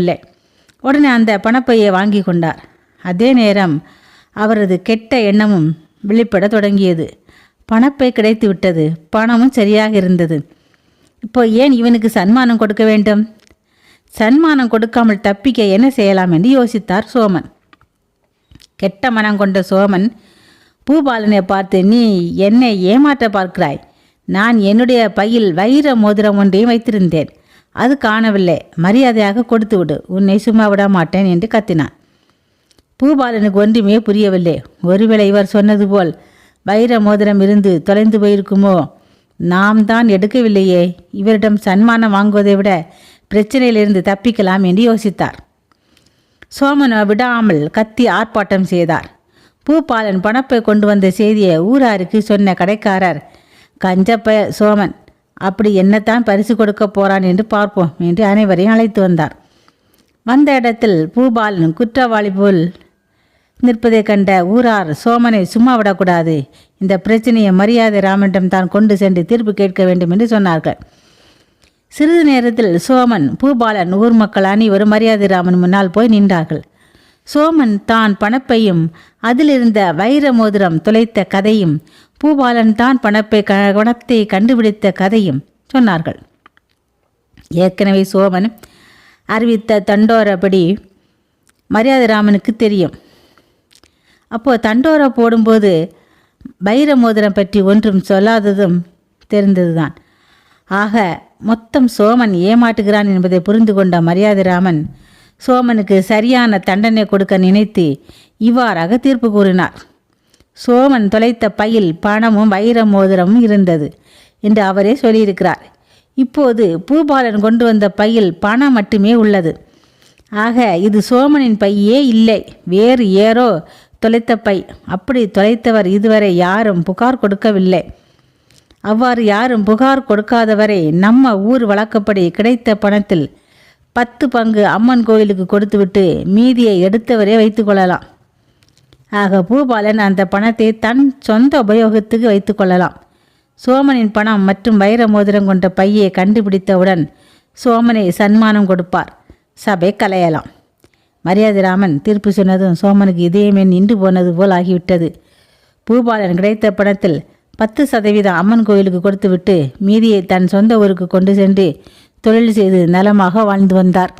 இல்லை. உடனே அந்த பணப்பையை வாங்கி கொண்டார். அதே நேரம் அவரது கெட்ட எண்ணமும் வெளிப்பட தொடங்கியது. பணப்பை கிடைத்து விட்டது, பணமும் சரியாக இருந்தது. இப்போ ஏன் இவனுக்கு சன்மானம் கொடுக்க வேண்டும்? சன்மானம் கொடுக்காமல் தப்பிக்க என்ன செய்யலாம் என்று யோசித்தார் சோமன். கெட்ட மனம் கொண்ட சோமன் பூபாலனை பார்த்து, நீ என்னை ஏமாற்ற பார்க்கிறாய். நான் என்னுடைய பையில் வைர மோதிரம் ஒன்றையும் வைத்திருந்தேன், அது காணவில்லை. மரியாதையாக கொடுத்து விடு, உன்னை சும்மா விட மாட்டேன் என்று கத்தினான். பூபாலனுக்கு ஒன்றுமே புரியவில்லை. ஒருவேளை இவர் சொன்னது போல் வைர மோதிரம் இருந்து தொலைந்து போயிருக்குமோ? நாம் தான் எடுக்கவில்லையே, இவரிடம் சன்மானம் வாங்குவதை விட பிரச்சனையிலிருந்து தப்பிக்கலாம் என்று யோசித்தார். சோமனோ விடாமல் கத்தி ஆர்ப்பாட்டம் செய்தார். பூபாலன் பணப்பை கொண்டு வந்த செய்தியை ஊராருக்கு சொன்ன கடைக்காரர், கஞ்சப்ப சோமன் அப்படி என்னத்தான் பரிசு கொடுக்க போறான் என்று பார்ப்போம் என்று அனைவரையும் அழைத்து வந்தார். வந்த இடத்தில் பூபாலன் குற்றவாளி போல் நிற்பதை கண்ட ஊரார், சோமனை சும்மா விடக்கூடாது, இந்த பிரச்சனையை மரியாதை ராமனிடம் தான் கொண்டு சென்று தீர்ப்பு கேட்க வேண்டும் என்று சொன்னார்கள். சிறிது நேரத்தில் சோமன், பூபாலன், ஊர் மக்கள் அனைவரும் மரியாதை ராமன் முன்னால் போய் நின்றார்கள். சோமன் தான் பணப்பையும் அதிலிருந்த வைர மோதிரம் தொலைத்த கதையும் பூபாலன் தான் பணத்தை கண்டுபிடித்த கதையும் சொன்னார்கள். ஏற்கனவே சோமன் அறிவித்த தண்டோரப்படி மரியாதை ராமனுக்கு தெரியும். அப்போது தண்டோரா போடும்போது வைர மோதிரம் பற்றி ஒன்றும் சொல்லாததும் தெரிந்ததுதான். ஆக மொத்தம் சோமன் ஏமாற்றுகிறான் என்பதை புரிந்து கொண்ட மரியாதை ராமன் சோமனுக்கு சரியான தண்டனை கொடுக்க நினைத்து இவ்வாறாக தீர்ப்பு கூறினார். சோமன் தொலைத்த பையில் பணமும் வைர மோதிரமும் இருந்தது என்று அவரே சொல்லியிருக்கிறார். இப்போது பூபாலன் கொண்டு வந்த பையில் பணம் மட்டுமே உள்ளது. ஆக இது சோமனின் பையே இல்லை, வேறு ஏறோ தொலைத்த பை. அப்படி தொலைத்தவர் இதுவரை யாரும் புகார் கொடுக்கவில்லை. அவ்வாறு யாரும் புகார் கொடுக்காதவரை நம்ம ஊர் வழக்கப்படி கிடைத்த பணத்தில் 10 பங்கு அம்மன் கோயிலுக்கு கொடுத்துவிட்டு மீதியை எடுத்தவரே வைத்து கொள்ளலாம். ஆக பூபாலன் அந்த பணத்தை தன் சொந்த உபயோகத்துக்கு வைத்து கொள்ளலாம். சோமனின் பணம் மற்றும் வைர மோதிரம் கொண்ட பையை கண்டுபிடித்தவுடன் சோமனை சன்மானம் கொடுப்பார், சபை கலையலாம். மரியாதை ராமன் தீர்ப்பு சொன்னதும் சோமனுக்கு இதயமே நின்று போனது போல் ஆகிவிட்டது. பூபாலன் கிடைத்த பணத்தில் 10% அம்மன் கோயிலுக்கு கொடுத்துவிட்டு மீதியை தன் சொந்த ஊருக்கு கொண்டு சென்று தொழில் செய்து நலமாக வாழ்ந்து வந்தார்.